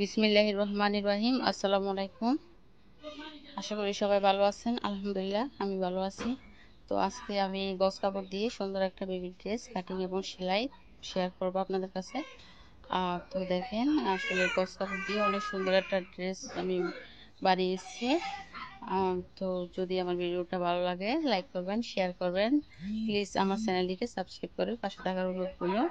বিসমিল্লাহির রহমানির রহিম। আসসালামু আলাইকুম। আশা করি সবাই ভালো আছেন। আলহামদুলিল্লাহ আমি ভালো আছি। তো আজকে আমি গজ কাপড় দিয়ে সুন্দর একটা বেবি ড্রেস কাটিং এবং সেলাই শেয়ার করবো আপনাদের কাছে। তো দেখেন, আসলে গজ কাপড় দিয়ে অনেক সুন্দর একটা ড্রেস আমি বানিয়েছি। তো যদি আমার ভিডিওটা ভালো লাগে লাইক করবেন, শেয়ার করবেন, প্লিজ আমার চ্যানেলটিকে সাবস্ক্রাইব করে পাশে থাকার অনুরোধ করলো।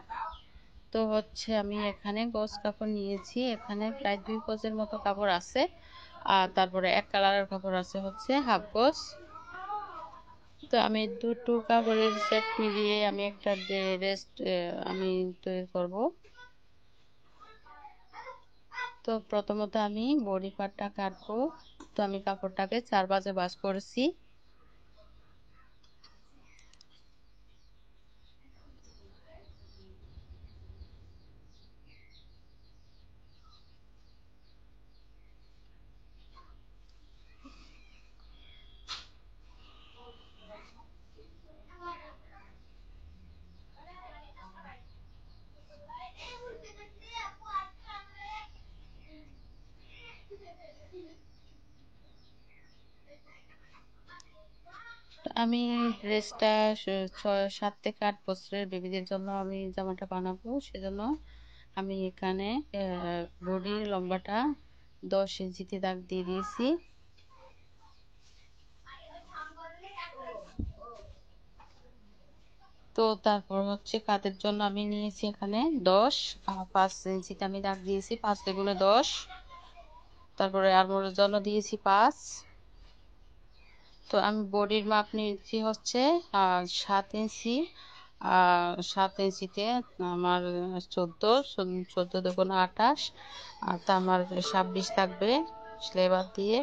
তো হচ্ছে আমি এখানে গজ কাপড় নিয়েছি, এখানে প্রায় 2 গজের মতো কাপড় আছে। আর তারপরে এক কালারের কাপড় আছে হচ্ছে হাফ গজ। তো আমি দুটো কাপড়ের সেট মিলিয়ে আমি একটা ড্রেস আমি তৈরি করব। তো প্রথমত আমি বডি পার্টটা কাটবো। তো আমি কাপড়টাকে 4 ভাঁজে ভাঁজ করেছি। আমি ড্রেসটা 6-7 থেকে 8 বছরের বেবিদের জন্য আমি জামাটা বানাবো। সেজন্য আমি এখানে বডির লম্বাটা 10 ইঞ্চিতে দাগ দিয়ে দিয়েছি। তো তারপর হচ্ছে কাঁধের জন্য আমি নিয়েছি এখানে 5 ইঞ্চিতে আমি দাগ দিয়েছি, 5 গুণে 10। তারপরে আরমোলের জন্য দিয়েছি 5। তো আমি বডির মাপ নিয়েছি হচ্ছে 7 ইঞ্চি। 7 ইঞ্চিতে আমার 14 দুগুণ 28, আর তা আমার 26 থাকবে লেবার দিয়ে।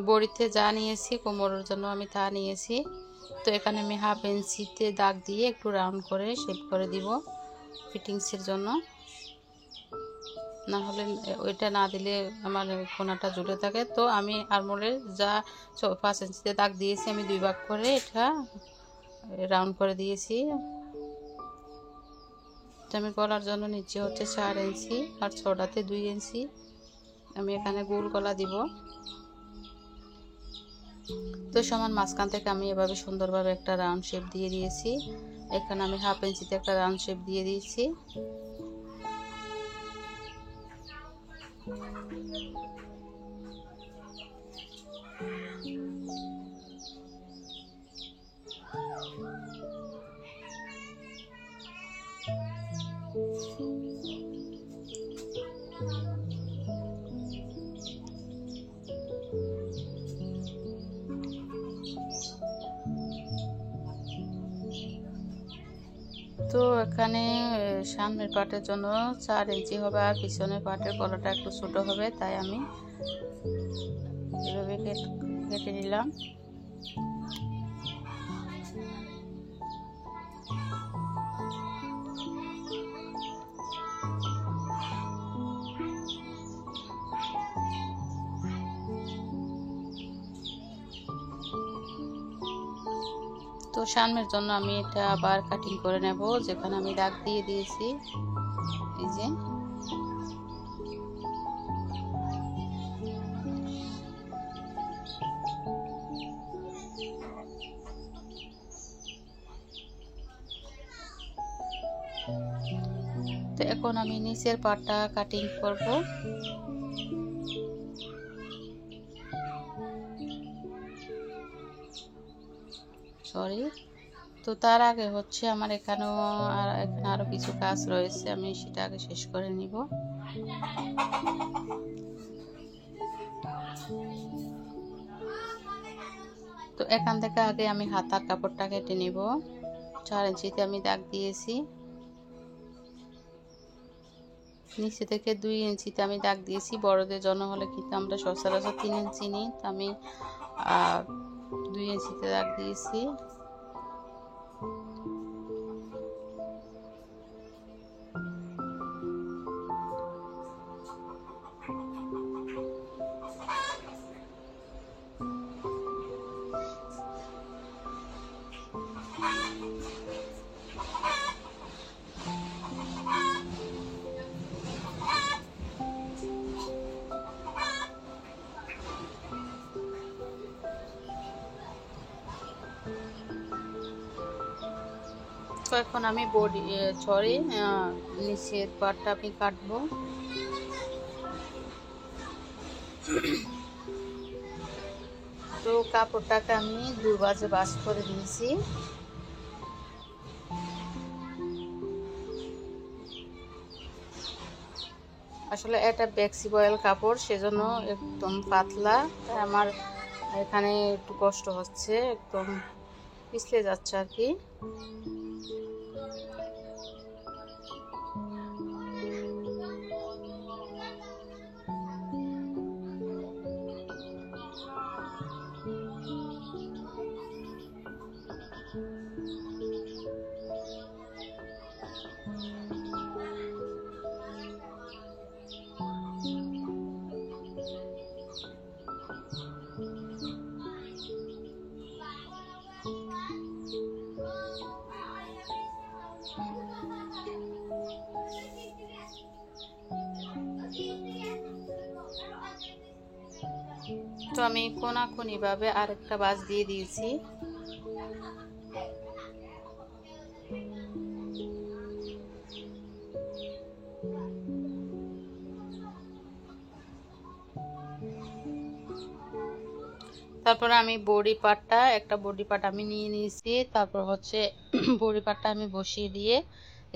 বডিতে যা নিয়েছি কোমরের জন্য আমি তা নিয়েছি। তো এখানে আমি হাফ ইঞ্চিতে দাগ দিয়ে একটু রাউন্ড করে শেপ করে দিব ফিটিংসের জন্য, না হলে ওইটা না দিলে আমার কোনাটা জুড়ে থাকে। তো আমি আরমোলের যা 5 ইঞ্চিতে দাগ দিয়েছি আমি 2 ভাগ করে এটা রাউন্ড করে দিয়েছি। তো আমি গলার জন্য নিচে হচ্ছে 4 ইঞ্চি আর চওড়াতে 2 ইঞ্চি আমি এখানে গোল গলা দিব। তো সমান মাঝখান থেকে আমি এভাবে সুন্দরভাবে একটা রাউন্ড শেপ দিয়ে দিয়েছি। এখানে আমি হাফ ইঞ্চিতে একটা রাউন্ড শেপ দিয়ে দিয়েছি। তো এখানে সামনের পাটের জন্য 4 ইঞ্চি হবে আর পিছনের পাটের গলাটা একটু ছোট হবে, তাই আমি এভাবে কেটে নিলাম। তো সামনের জন্য আমি এটা আবার কাটিং করে নেব, যেখানে আমি দাগ দিয়ে দিয়েছি। এই যে তো এখন আমি নিচের পাটটা কাটিং করব। সরি, তো তার আগে হচ্ছে আমার এখানে আরো কিছু কাজ রয়েছে, আমি সেটা আগে শেষ করে নিব। তো এখান থেকে আগে আমি হাতার কাপড়টা কেটে নিব। 4 ইঞ্চিতে আমি দাগ দিয়েছি, নিচে থেকে 2 ইঞ্চিতে আমি দাগ দিয়েছি। বড়দের জন্য হলে কিন্তু আমরা সচরাচর 3 ইঞ্চি নিই, তো আমি 2 ইঞ্চিতে দাগ দিয়েছি। তো এখন আমি বডি সরি নিচের পাটটা আমি কাটবো। তো কাপড়টাকে আমি দুভাজে ভাঁজ করে নিয়েছি। আসলে এটা ফ্লেক্সিবল কাপড়, সেজন্য একদম পাতলা, তাই আমার এখানে একটু কষ্ট হচ্ছে, একদম পিছলে যাচ্ছে আর কি। তো আমি কোনাকুনি ভাবে আরেকটা ভাঁজ দিয়ে দিয়েছি। তারপরে আমি একটা বডি পার্ট আমি নিয়ে নিয়েছি। তারপর হচ্ছে বডি পার্টটা আমি বসিয়ে দিয়ে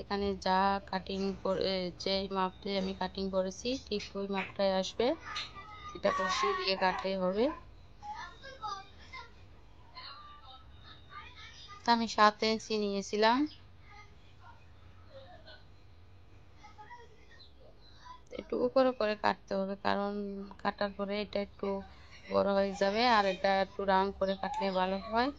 এখানে যা কাটিং করে, যে মাপে আমি কাটিং করেছি ঠিক ওই মাপটাই আসবে, এটা বসিয়ে দিয়ে কাটতে হবে। তা আমি 7 ইঞ্চি নিয়েছিলাম। একটু উপরে করে কাটতে হবে, কারণ কাটার পরে এটা একটু বড় হয়ে যাবে, আর এটা একটু রাউন্ড করে কাটলে ভালো হয়।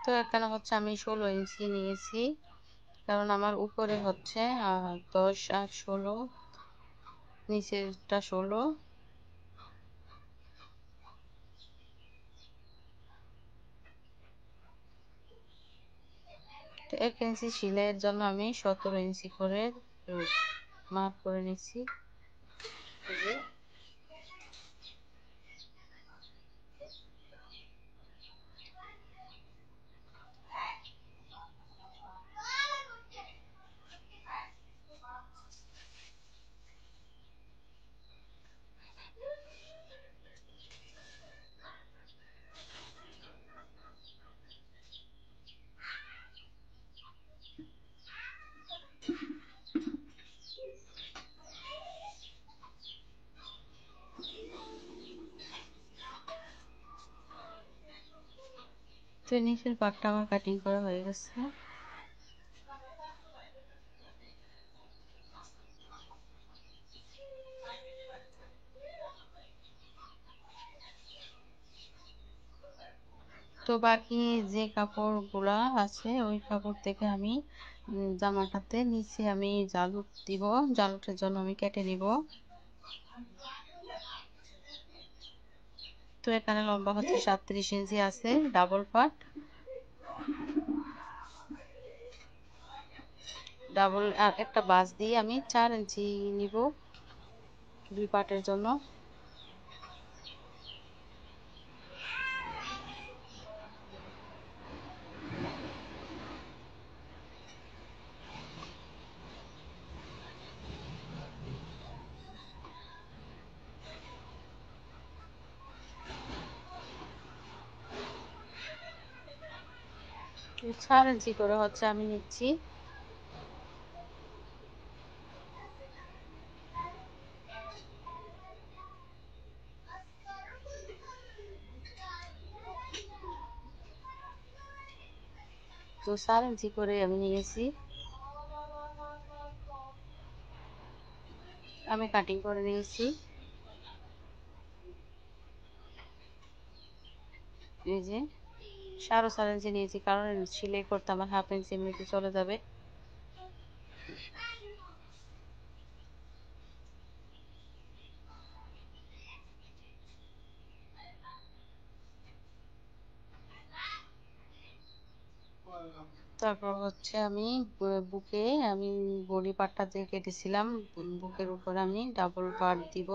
তো এখানে হচ্ছে আমি 16 ইঞ্চি নিয়েছি, কারণ আমার উপরে হচ্ছে 10 আর 16, নিচেরটা 16। তো 1 ইঞ্চি সেলাইয়ের জন্য আমি 17 ইঞ্চি করে মাপ করে নিচ্ছি। তো নিচের পাটটা আমার কাটিং করা হয়ে গেছে। তো বাকি যে কাপড়গুলা আছে ওই কাপড় থেকে আমি জামাটাতে নিচে আমি জালুট দিব, জালুটের জন্য আমি কেটে নিব। তো এখানে লম্বা হচ্ছে 37 ইঞ্চি আছে, ডাবল পাট, ডাবল আর একটা বাঁশ দিয়ে আমি 4 ইঞ্চি নিব 2 পাটের জন্য। তো 4 ইঞ্চি করে হচ্ছে আমি নিচ্ছি। তো 4 ইঞ্চি করে আমি নিয়েছি, আমি কাটিং করে নিয়েছি। এই যে 4.5 ইঞ্চি নিয়েছি, কারণ সেলাই করতে আমার হাফ ইঞ্চি এমনিতে চলে যাবে। তারপর হচ্ছে আমি বুকে আমি বডি পার্টটা যে কেটেছিলাম, বুকের উপর আমি ডাবল পার্ট দিব।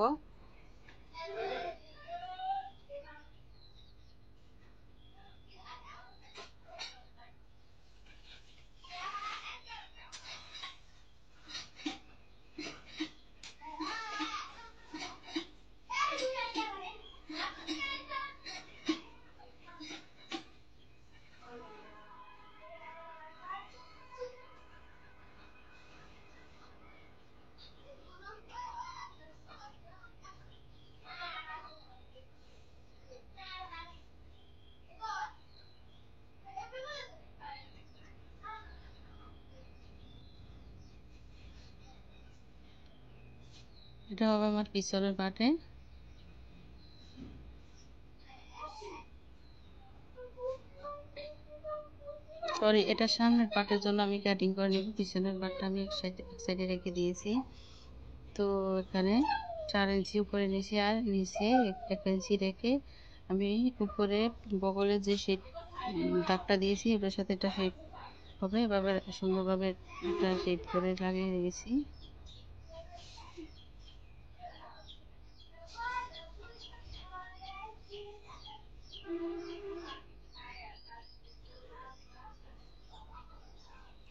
এটা হবে আমার পিছনের পাটে। সরি, এটা সামনের পাটের জন্য আমি কাটিং করে নেব। পিছনের পাটটা আমি এক সাইডে রেখে দিয়েছি। তো এখানে 4 ইঞ্চি উপরে নিয়েছি, আর নিচে 1 ইঞ্চি রেখে আমি উপরে বগলে যে শেপ দাগটা দিয়েছি ওটার সাথে এটা শেপ হবে, এভাবে সুন্দরভাবে এটা শেপ করে লাগিয়ে দিয়েছি।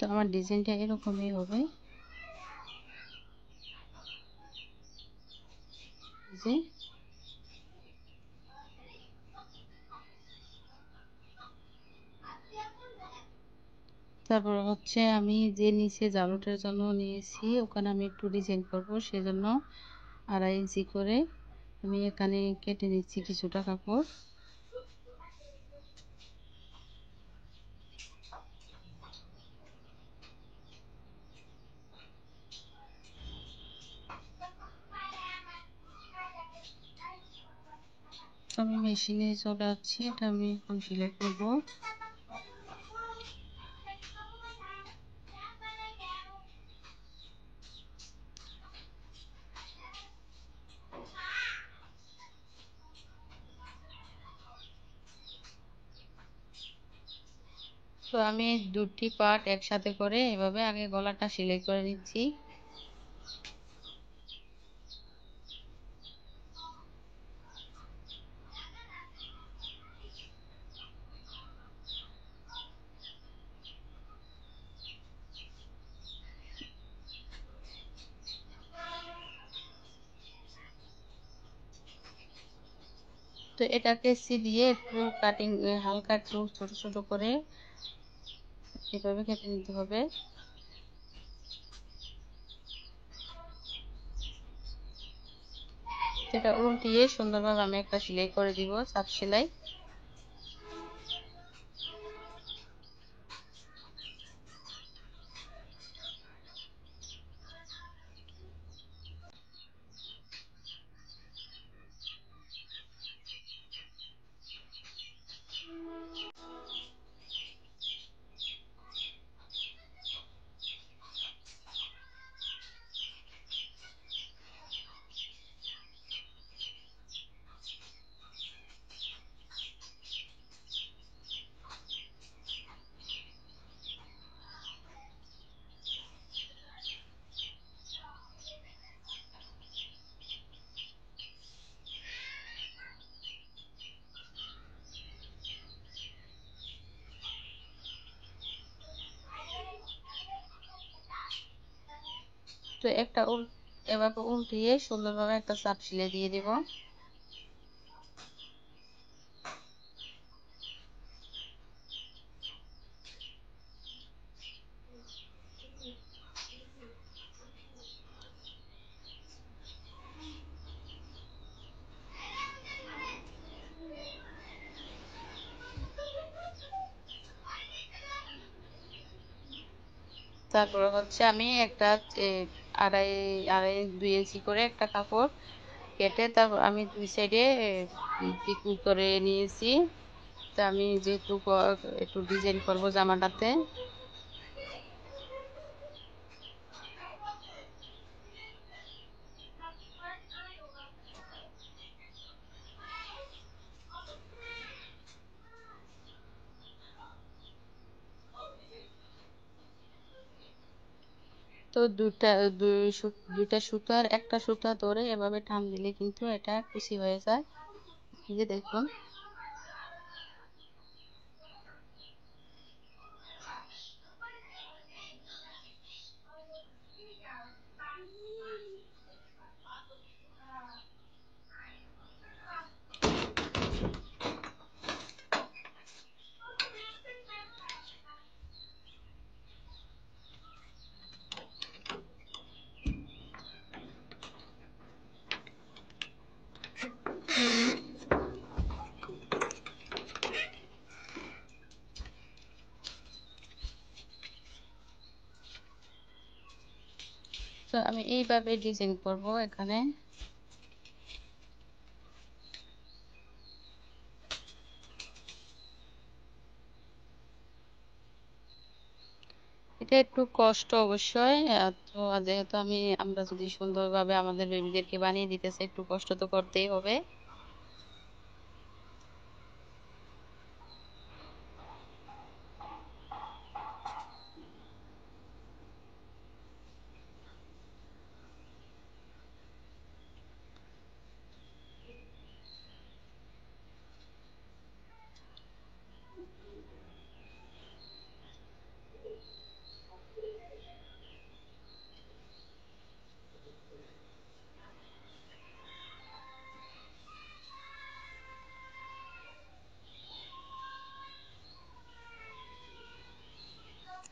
তো আমার ডিজাইনটা এরকমই হবে। যে তারপর হচ্ছে আমি যে নিচে জালুটের জন্য নিয়েছি ওখানে আমি একটু ডিজাইন করবো, সেজন্য 2.5 ইঞ্চি করে আমি এখানে কেটে নিচ্ছি কিছুটা কাপড়। আমি মেশিনে চলে যাচ্ছি, এটা আমি এখন সেলাই করবো। তো আমি দুটি পার্ট একসাথে করে এভাবে আগে গলাটা সেলাই করে নিচ্ছি। তো এটাকে দিয়ে একটু কাটিং, হালকা একটু ছোট ছোট করে এভাবে কেটে নিতে হবে। এটা উল্টিয়ে সুন্দরভাবে আমি একটা সেলাই করে দিব, চাপ সেলাই। তো একটা এভাবে উল্টিয়ে সুন্দরভাবে একটা চাপ সেলাই দিয়ে দিব। তারপরে হচ্ছে আমি একটা আড়াই আড়াই 2 ইঞ্চি করে একটা কাপড় কেটে তারপর আমি 2 সাইডে পিকু করে নিয়েছি। তা আমি যেহেতু একটু ডিজাইন করবো জামাটাতে, তো দুইটা সুতার একটা সুতা ধরে এভাবে টান দিলে কিন্তু এটা কুচি হয়ে যায়। এই যে দেখুন। তো আমি এইভাবে ডিজাইন করব এখানে। এটা একটু কষ্ট অবশ্যই। তো যেহেতু আমরা যদি সুন্দরভাবে আমাদের বেবিদেরকে বানিয়ে দিতে চাই, একটু কষ্ট তো করতেই হবে।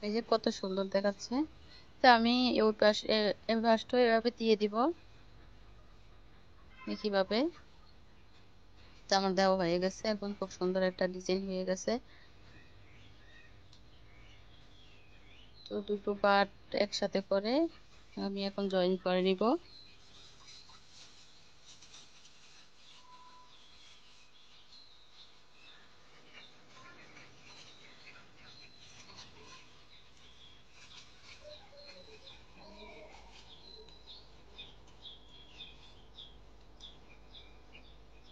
এই যে কত সুন্দর দেখাচ্ছে। তো আমি ওই পাশে এই পাশটা এভাবে দিয়ে দিব কিভাবে। তো আমার দেওয়া হয়ে গেছে, এখন খুব সুন্দর একটা ডিজাইন হয়ে গেছে। তো দুটো পার্ট একসাথে করে আমি এখন জয়েন করে নিব।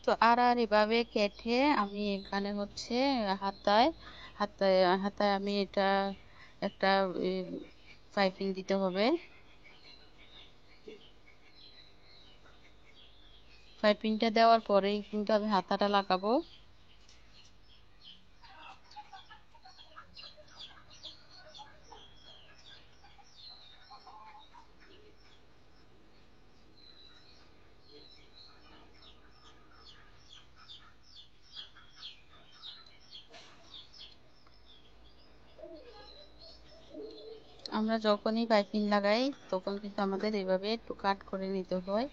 তো আর এভাবে কেটে আমি এখানে হচ্ছে হাতায় হাতায় হাতায় আমি এটা একটা পাইপিং দিতে হবে। পাইপিংটা দেওয়ার পরেই কিন্তু আমি হাতাটা লাগাবো। আমরা যখনই পাইপিং লাগাই তখন কিন্তু আমাদের এইভাবে একটু কাট করে নিতে হয়,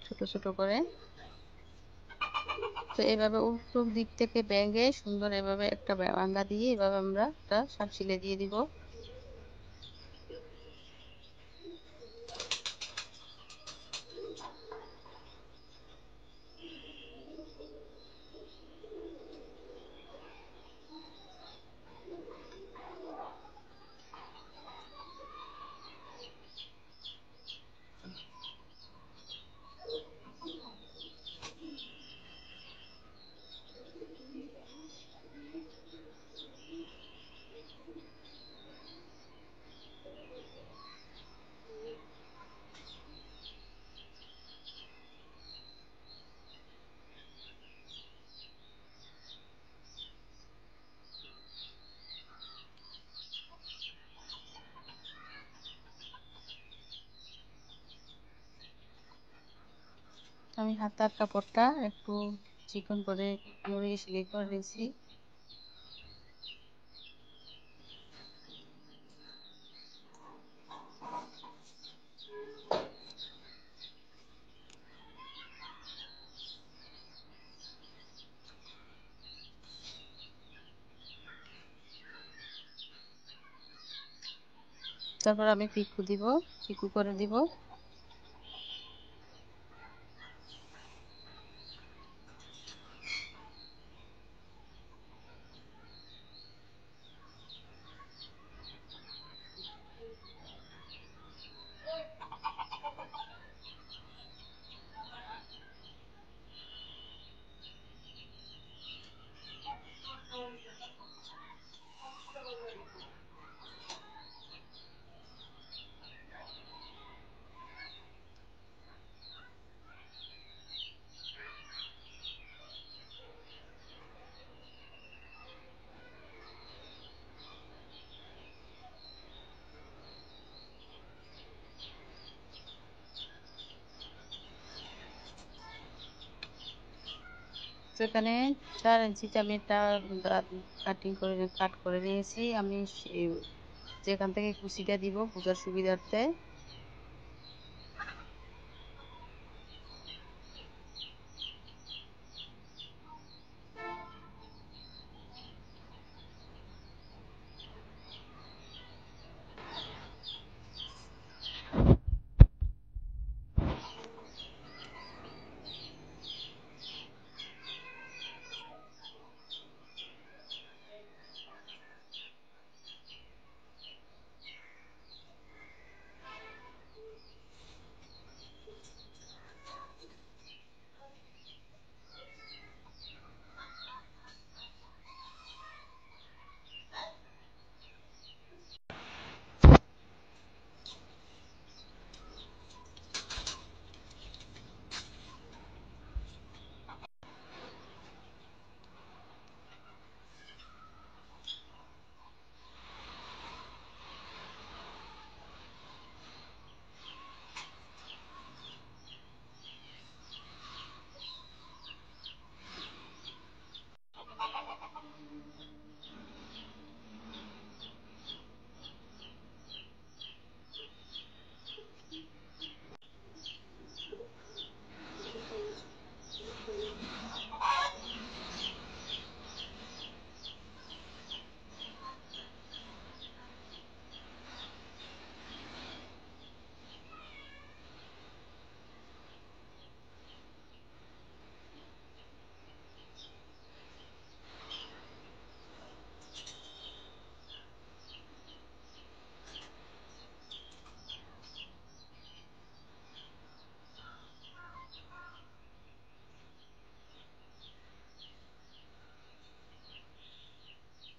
ছোট ছোট করে। তো এভাবে উল্টো দিক থেকে ব্যাঙে সুন্দর এভাবে একটা ভাঙা দিয়ে এভাবে আমরা একটা সাপ সিলে দিয়ে দিব। আমি হাতার কাপড়টা একটু চিকন করে মুড়িয়ে সেলাই করে নিয়েছি। তারপর আমি পিকু করে দিব। তো এখানে 4 ইঞ্চিতে আমি একটা কাট করে নিয়েছি। আমি যেখান থেকে কুচিটা দিব বোঝার সুবিধার্থে।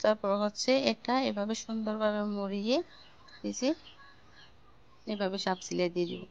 তারপর হচ্ছে এটা এভাবে সুন্দরভাবে মুড়িয়ে দিয়েছি, এভাবে সাপ সিলাই দিয়ে দিব।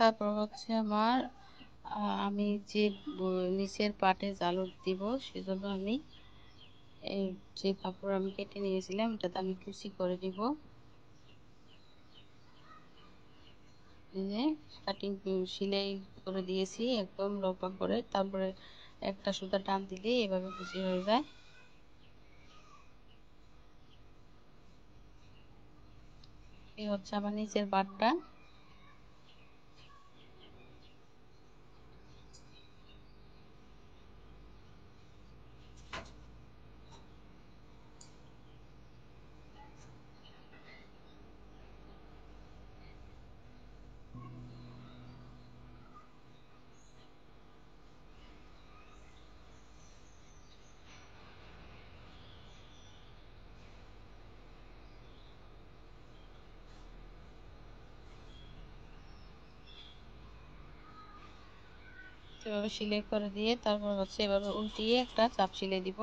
তারপর হচ্ছে আমার আমি যে নিচের পাটে জালুক দিব সেজন্য আমি এই যে কাপড় আমি কেটে নিয়েছিলাম এটাতে আমি কুচি করে দিব। কাটিং সেলাই করে দিয়েছি একদম লম্বা করে। তারপরে একটা সুতা টান দিলে এভাবে কুচি হয়ে যায়। এই হচ্ছে আমার নিচের পাটটা। এভাবে সেলাই করে দিয়ে তারপর হচ্ছে এভাবে উল্টিয়ে একটা চাপ সেলাই দিব।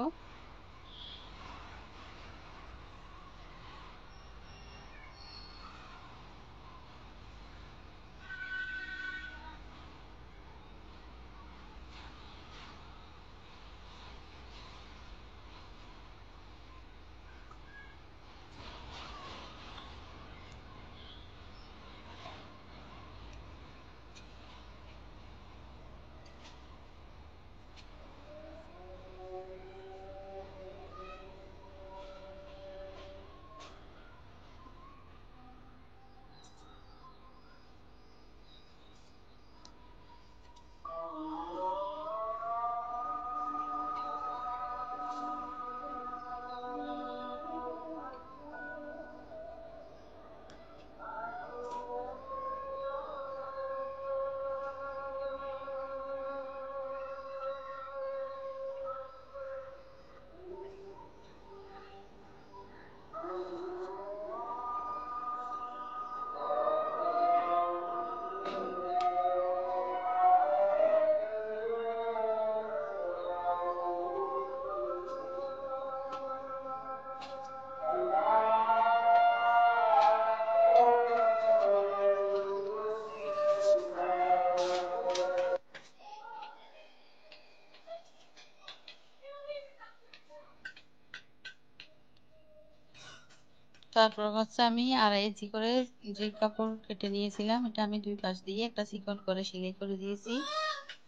তারপর হচ্ছে আমি 2.5 ইঞ্চি করে যে কাপড় কেটে নিয়েছিলাম, এটা আমি 2 পাশ দিয়ে একটা চিকন করে সেলাই করে দিয়েছি।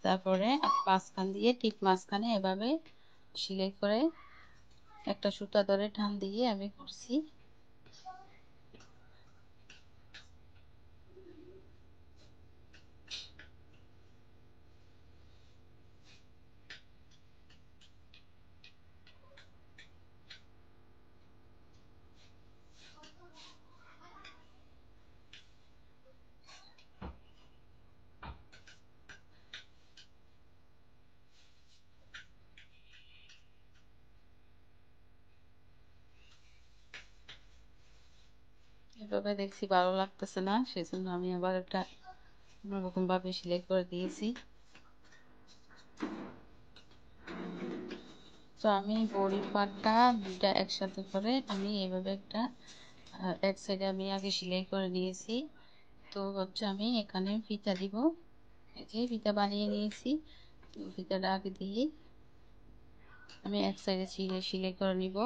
তারপরে মাঝখান দিয়ে ঠিক মাঝখানে এভাবে সেলাই করে একটা সুতা ধরে টান দিয়ে আমি করছি। এভাবে দেখছি ভালো লাগতেছে না, সেজন্য আমি আবার একটা অন্যরকম ভাবে সেলাই করে দিয়েছি। তো আমি বডির পার্টটা দুইটা একসাথে করে আমি এভাবে একটা এক সাইডে আমি আগে সেলাই করে নিয়েছি। তো হচ্ছে আমি এখানে ফিতা দিব, এই যে ফিতা বানিয়ে নিয়েছি। ফিতাটা আগে দিয়ে আমি এক সাইডে সেলাই করে নিব।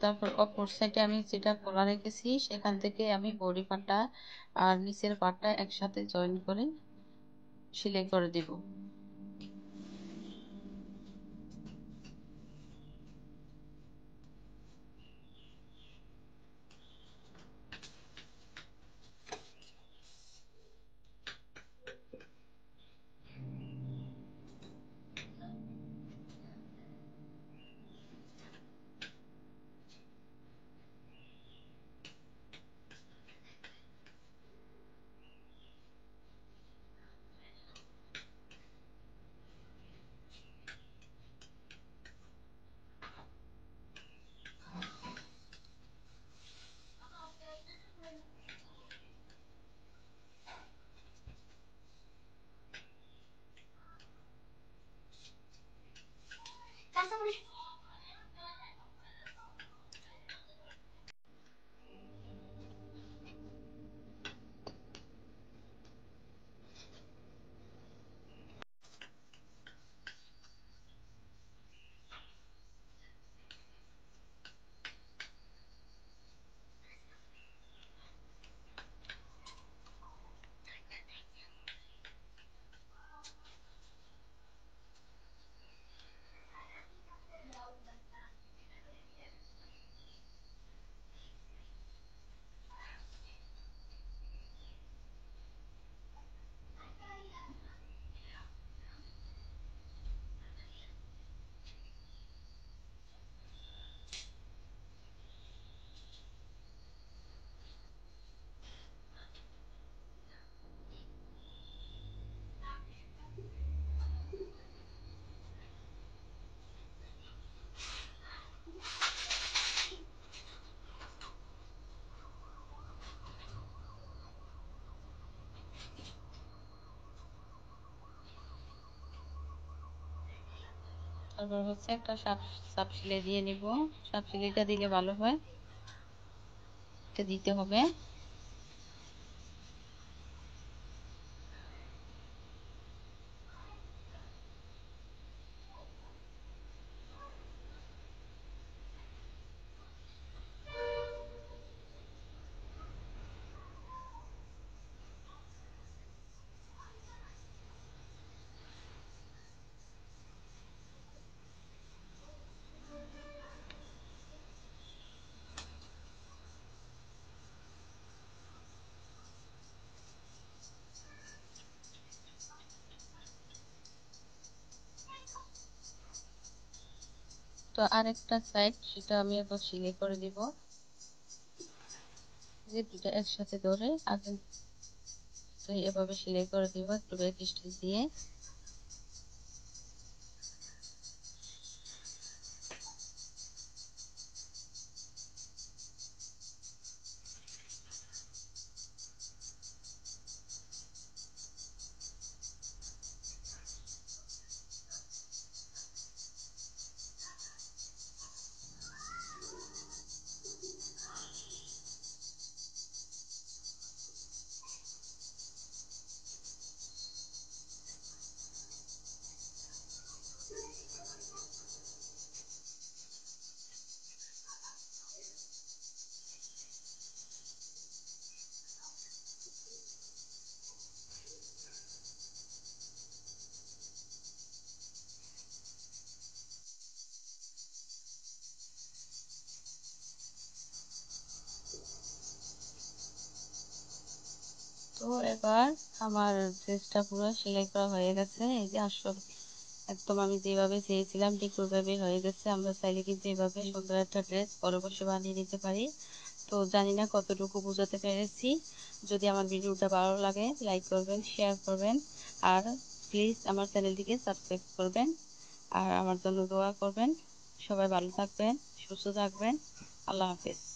তারপর অপর সাইডে আমি যেটা খোলা রেখেছি সেখান থেকে আমি বডি পার্টটা আর নিচের পার্টটা একসাথে জয়েন করে সেলাই করে দেব। তারপর হচ্ছে একটা সাপ সেলাই দিয়ে নিব। সাপ সেলাইটা দিলে ভালো হয়, এটা দিতে হবে। তো আরেকটা সাইড সেটা আমি এখন সেলাই করে দিব। যে দুটো একসাথে ধরে আগে তো এভাবে সেলাই করে দিব একটু ব্যাক স্টিচ দিয়ে। তো এবার আমার ড্রেসটা পুরো সেলাই করা হয়ে গেছে। এই যে আসল একদম আমি যেভাবে চেয়েছিলাম ঠিক ওইভাবে হয়ে গেছে। আমরা চাইলে কিন্তু এভাবে সুন্দর একটা ড্রেস ঘরে বসে বানিয়ে নিতে পারি। তো জানি না কতটুকু বোঝাতে পেরেছি। যদি আমার ভিডিওটা ভালো লাগে লাইক করবেন, শেয়ার করবেন, আর প্লিজ আমার চ্যানেলটিকে সাবস্ক্রাইব করবেন, আর আমার জন্য দোয়া করবেন। সবাই ভালো থাকবেন, সুস্থ থাকবেন। আল্লাহ হাফেজ।